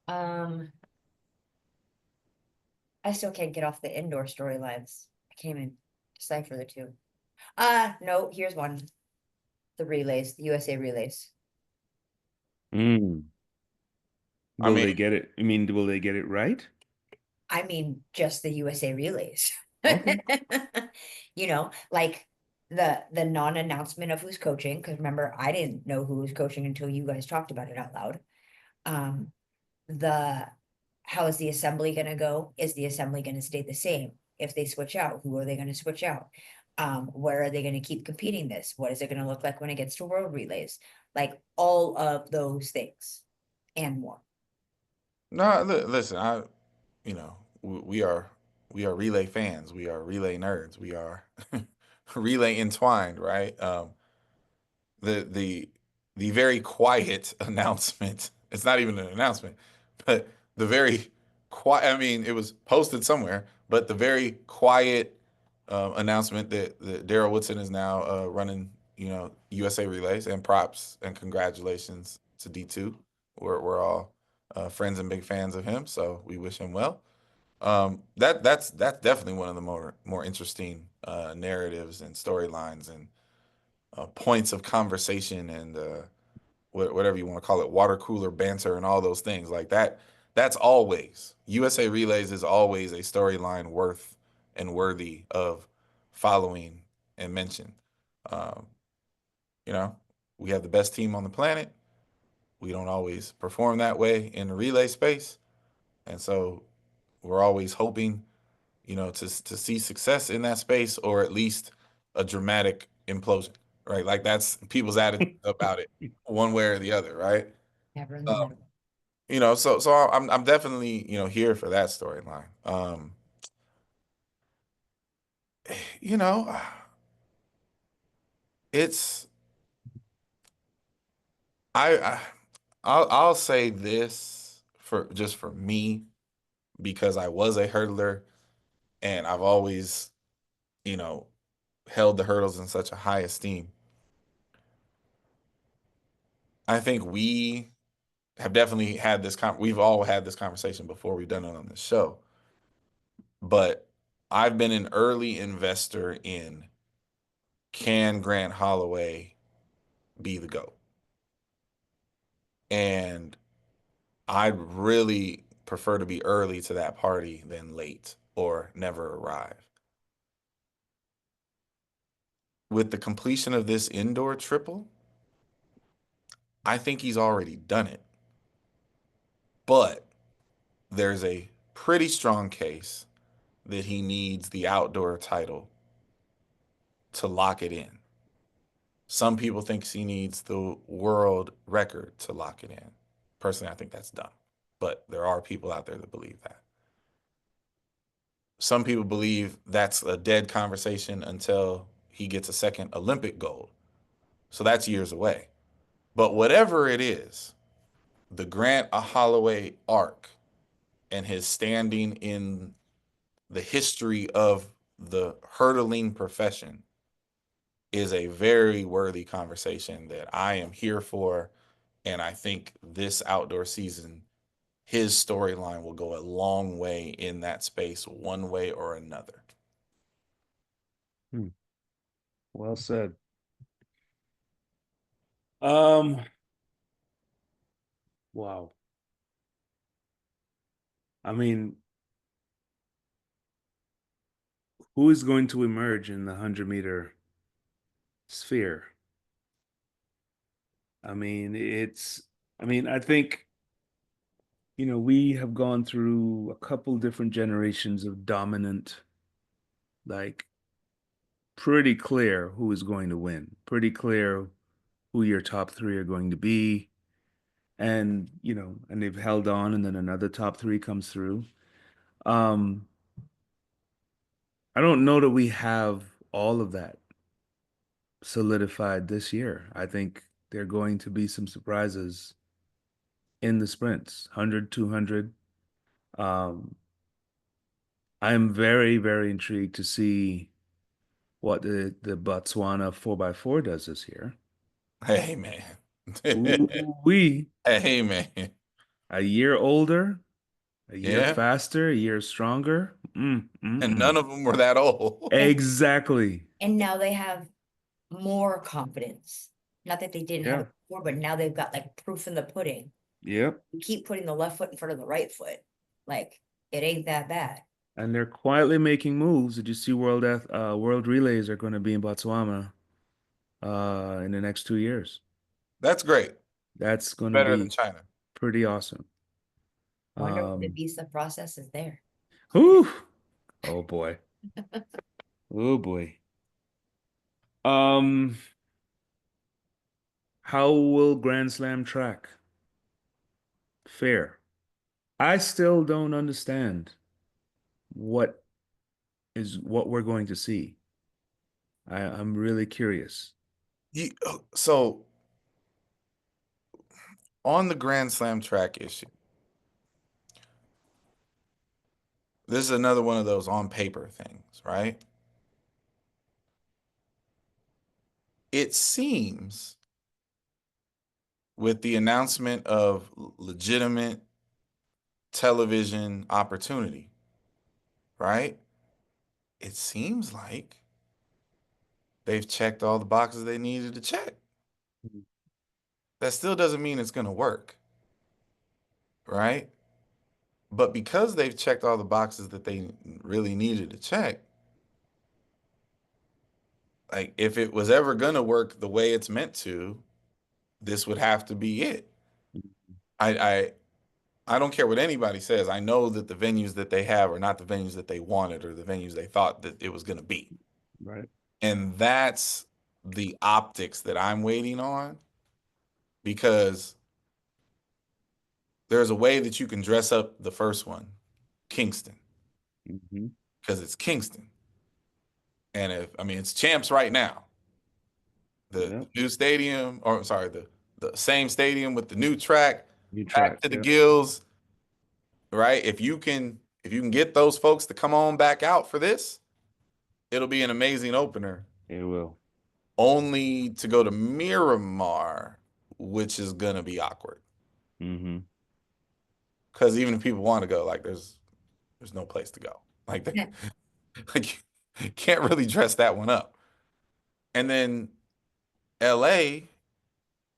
Um, I still can't get off the indoor storylines. I can't even decipher the two. No, here's one. The relays, the USA relays. Mm. I Will mean, they get it? I mean, will they get it right? I mean, just the USA relays. Okay. You know, like the non-announcement of who's coaching, because remember, I didn't know who was coaching until you guys talked about it out loud. Um, the how is the assembly gonna go? Is the assembly gonna stay the same? If they switch out, who are they gonna switch out? Where are they gonna keep competing this? What is it gonna look like when it gets to world relays? Like all of those things and more. no, listen, you know, we are relay fans. We are relay nerds. We are relay entwined, right? The the very quiet announcement. It's not even an announcement, but the very quiet. I mean, it was posted somewhere, but the very quiet announcement that Daryl Woodson is now running, USA Relays, and props and congratulations to D2. We're all friends and big fans of him, so we wish him well. That's definitely one of the more interesting narratives and storylines and points of conversation and whatever you want to call it, water cooler banter and all those things like that. That's always USA Relays is always a storyline worth and worthy of following and mention. Um, you know, we have the best team on the planet. We don't always perform that way in the relay space, and so we're always hoping, to see success in that space or at least a dramatic implosion, right? Like that's people's attitude about it, one way or the other, right? Never in the Um, middle. so I'm definitely here for that storyline. You know, it's I I'll say this for me because I was a hurdler and I've always you know held the hurdles in such a high esteem. I think we have definitely had we've all had this conversation before. We've done it on the show, but I've been an early investor in, can Grant Holloway be the GOAT? And I'd really prefer to be early to that party than late or never arrive. With the completion of this indoor triple, I think he's already done it. But there's a pretty strong case that he needs the outdoor title to lock it in. Some people think he needs the world record to lock it in. Personally, I think that's dumb. But there are people out there that believe that. some people believe that's a dead conversation until he gets a second Olympic gold. So that's years away. But whatever it is, the Grant Holloway arc and his standing in the history of the hurdling profession is a very worthy conversation that I am here for. And I think this outdoor season, his storyline will go a long way in that space, one way or another. Well said. Um, wow. I mean, who is going to emerge in the 100-meter sphere? I mean, I think, we have gone through a couple different generations of dominant, like pretty clear who is going to win, pretty clear who your top three are going to be. And, and they've held on, and then another top three comes through. Um, I don't know that we have all of that solidified this year. I think there are going to be some surprises in the sprints, 100, 200. I'm very, very intrigued to see what the Botswana 4x4 does this year. Hey, man. We Hey, man. a year older, a year Yeah. faster, a year stronger. And none of them were that old. Exactly. And now they have more confidence. Not that they didn't have Yeah. it before, but now they've got like proof in the pudding. Yep. You keep putting the left foot in front of the right foot. Like, it ain't that bad. And they're quietly making moves. Did you see World Relays are going to be in Botswana in the next 2 years? That's great. That's going to Better than be China. pretty awesome. Wonder what the visa process is there. Whew. Oh boy. Oh boy. Um, how will Grand Slam track? Fair. I still don't understand what we're going to see. I'm really curious. So on the Grand Slam track issue, this is another one of those on paper things, right? It seems with the announcement of legitimate television opportunity, right? It seems like they've checked all the boxes they needed to check. That still doesn't mean it's going to work, right? But because they've checked all the boxes that they really needed to check, like if it was ever going to work the way it's meant to, this would have to be it. I I don't care what anybody says. I know that the venues that they have are not the venues that they wanted or the venues they thought that it was going to be. Right. And that's the optics that I'm waiting on, because there's a way that you can dress up the first one, Kingston, Mm-hmm. because it's Kingston. And it's champs right now. The Yep. new stadium, or sorry, the same stadium with the new track, New packed track. to the Yep. gills, right? If you can get those folks to come on back out for this, it'll be an amazing opener. It will. Only to go to Miramar, which is gonna be awkward. Mm-hmm. Because even if people want to go, like there's no place to go. Like Yeah. like you can't really dress that one up. And then LA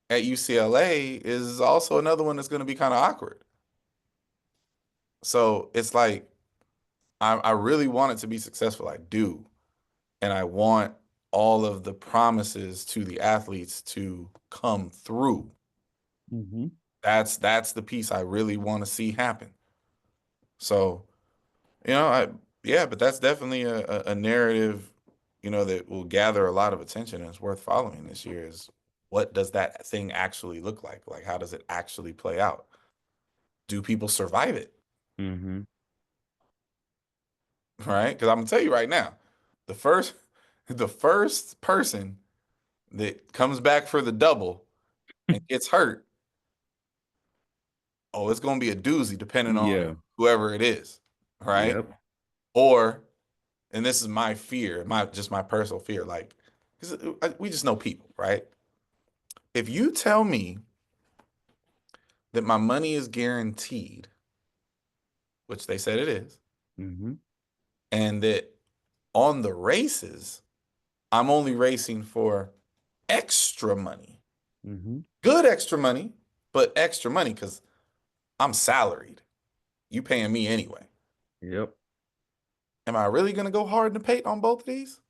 at UCLA is also another one that's gonna be kind of awkward. So it's like I really want it to be successful. I do. And I want all of the promises to the athletes to come through. Mm-hmm. That's the piece I really want to see happen. So, but that's definitely a narrative, that will gather a lot of attention and it's worth following this year is what does that thing actually look like? Like, how does it actually play out? Do people survive it? Mm-hmm. right? Because I'm gonna tell you right now, the first the first person that comes back for the double and gets hurt, oh, it's gonna be a doozy depending on Yeah. whoever it is, right? Yep. Or, and this is my fear, my personal fear, like, 'cause we just know people, right? If you tell me that my money is guaranteed, which they said it is, Mm-hmm. and that on the races, I'm only racing for extra money, Mm-hmm. good extra money, but extra money because I'm salaried. You paying me anyway. Yep. Am I really gonna go hard in the paint on both of these?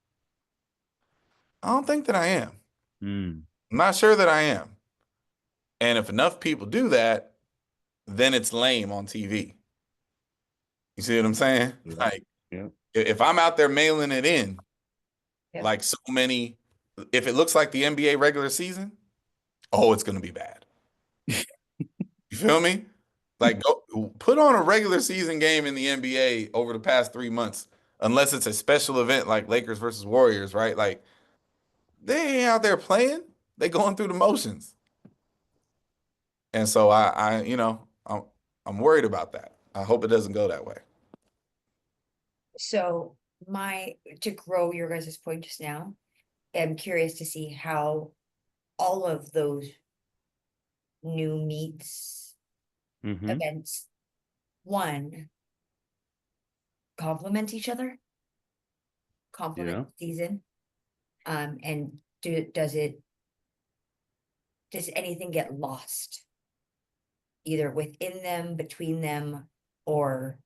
I don't think that I am. Mm. I'm not sure that I am. And if enough people do that, then it's lame on TV. You see what I'm saying? Yeah. Like, Yeah. if I'm out there mailing it in, Yeah. like so many, if it looks like the NBA regular season, oh, it's gonna be bad. You feel me? Like, go put on a regular season game in the NBA over the past 3 months, unless it's a special event like Lakers versus Warriors, right? Like, they ain't out there playing. They going through the motions. And so I'm worried about that. I hope it doesn't go that way. So to grow your guys' point just now, I'm curious to see how all of those new meets, Mm-hmm. events, one, complement each other, complement Yeah. the season. And does anything get lost? Either within them, between them, or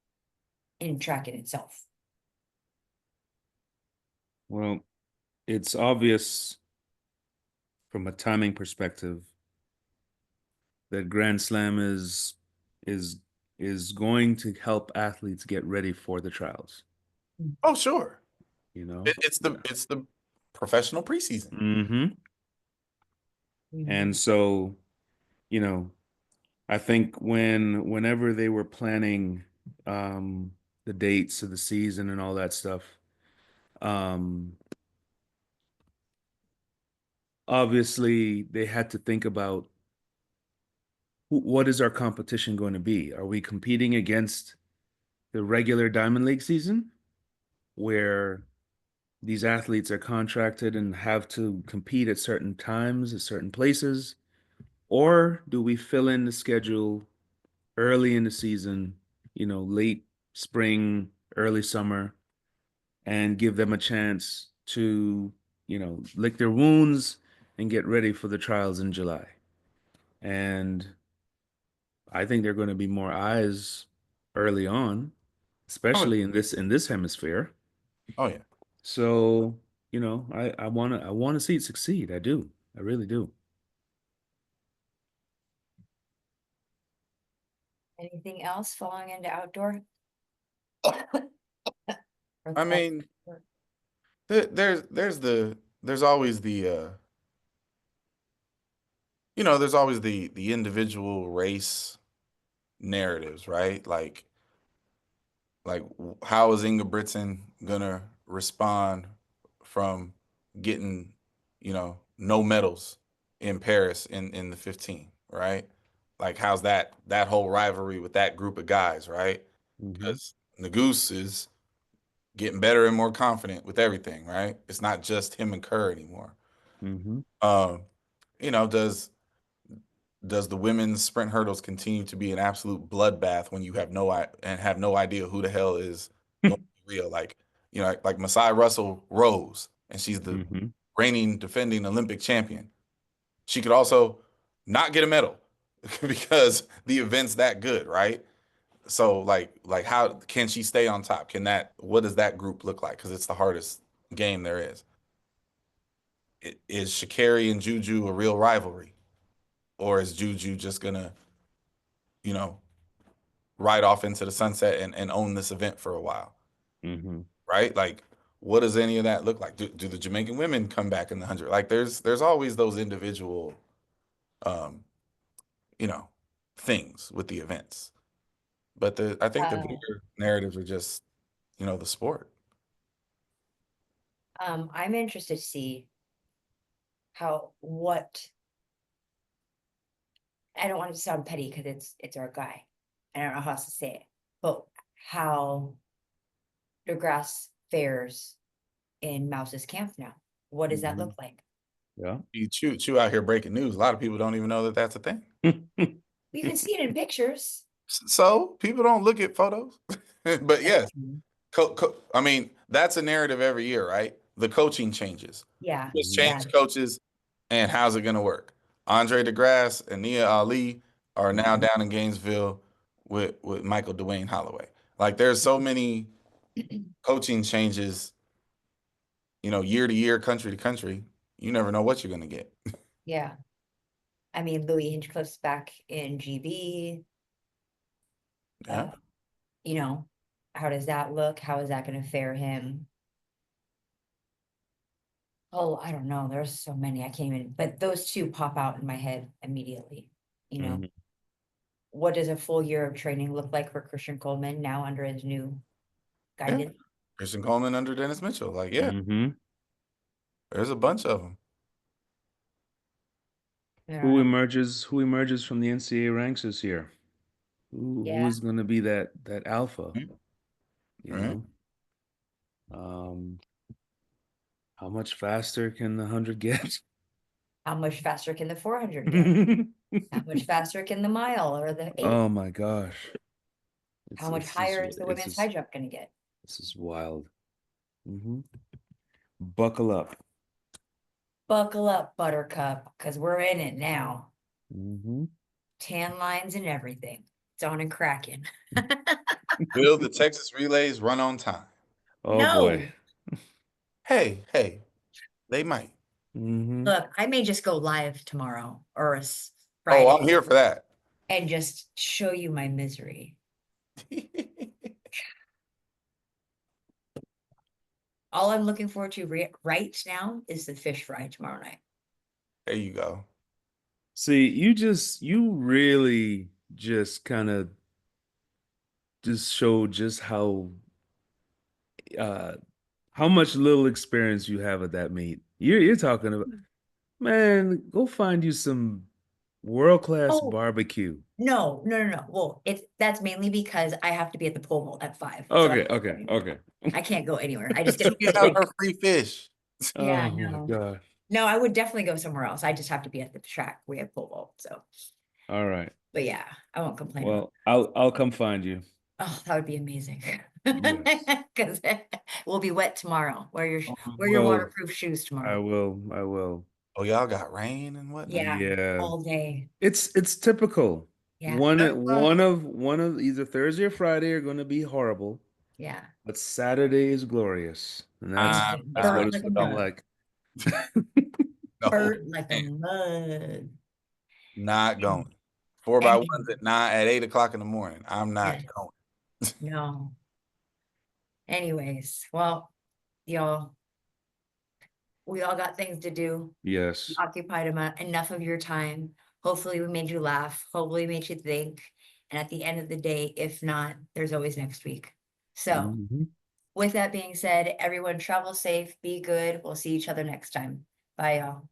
in track in itself? Well, it's obvious from a timing perspective that Grand Slam is is going to help athletes get ready for the trials. Oh, sure. You know? It's the professional preseason. Mm-hmm. And so, you know, I think whenever they were planning um, the dates of the season and all that stuff, um, obviously they had to think about what is our competition going to be? Are we competing against the regular Diamond League season, where these athletes are contracted and have to compete at certain times, at certain places? Or do we fill in the schedule early in the season, late spring, early summer, and give them a chance to, lick their wounds and get ready for the trials in July? And I think there are going to be more eyes early on, Oh, especially in this hemisphere. oh yeah. So, I wanna see it succeed. I do. I really do. Anything else falling into outdoor? I mean, there's always there's always the individual race narratives, right? Like how is Ingebrigtsen gonna respond from getting, no medals in Paris in the 15, right? Like how's that whole rivalry with that group of guys, right? Mm-hmm. Because Nagoose is getting better and more confident with everything, right? It's not just him and Kerr anymore. Mm-hmm. Um, does the women's sprint hurdles continue to be an absolute bloodbath when you have no idea who the hell is going to be real? Like, like Masai Russell rose, and she's the Mm-hmm. reigning defending Olympic champion. She could also not get a medal because the event's that good, right? So like how can she stay on top? What does that group look like? Because it's the hardest game there is. Is Sha'Carri and Juju a real rivalry? Or is Juju just gonna, you know, ride off into the sunset and own this event for a while? Mm-hmm. Right? Like, what does any of that look like? Do the Jamaican women come back in the 100? Like there's always those individual um, you know, things with the events. But I think the Uh, bigger narratives are just the sport. I'm interested to see I don't want it to sound petty because it's our guy. I don't know how else to say it, but how DeGrasse fares in Mouse's camp now. What does that look like? Yeah. You chew out here breaking news. A lot of people don't even know that that's a thing. You can see it in pictures. So people don't look at photos. But yes, I mean, that's a narrative every year, right? The coaching changes. Yeah. Just Yeah. change coaches, and how's it going to work? Andre DeGrasse and Nia Ali are now down in Gainesville with Michael Dwayne Holloway. Like, there's so many coaching changes, year to year, country to country. You never know what you're going to get. Yeah. I mean, Louis Hinchcliffe's back in GB. Yeah. How does that look? How is that going to fare him? Oh, I don't know. There's so many. I can't even, but those two pop out in my head immediately. Mhm. What does a full year of training look like for Christian Coleman now under his new guidance? Christian Coleman under Dennis Mitchell. Like, yeah, Mhm. there's a bunch of them. Who emerges from the NCAA ranks this year? Yeah. Who's going to be that alpha? You Right. know, how much faster can the 100 get? How much faster can the 400 get? How much faster can the mile or the 8? Oh my gosh! How much higher is the women's high jump going to get? This is wild. Buckle up. Buckle up, Buttercup, because we're in it now. Mm-hmm. Tan lines and everything. It's on and cracking. Will the Texas relays run on time? Oh No. boy. Hey, they might. Mm-hmm. Look, I may just go live tomorrow or Friday. Oh, I'm here for that. And just show you my misery. All I'm looking forward to right now is the fish fry tomorrow night. There you go. See, you really just kind of just showed just how much little experience you have at that meet. You're talking about, man, go find you some world-class Oh. barbecue. No. Well, that's mainly because I have to be at the pole vault at 5. Okay. I can't go anywhere. I just get You have her free fish. Yeah, Oh my no. God. No, I would definitely go somewhere else. I just have to be at the track. We have pole vault, so. All right. But yeah, I won't complain. Well, I'll come find you. Oh, that would be amazing. Yes. Because we'll be wet tomorrow. Wear your Well, waterproof shoes I tomorrow. will. Oh, y'all got rain and whatnot? Yeah, all day. It's typical. Yeah. One of either Thursday or Friday are going to be horrible, Yeah. but Saturday is glorious, and that's I'm what burnt it's like a looking mug. like. No, Burnt like a man, mug. not going. 4x1s And- at 8 o'clock in the morning. I'm not Yeah. going. No. Anyways, well, y'all, we all got things to do. Yes. We occupied enough of your time. Hopefully we made you laugh. Hopefully we made you think. And at the end of the day, if not, there's always next week. So Mhm. with that being said, everyone travel safe, be good. We'll see each other next time. Bye, y'all.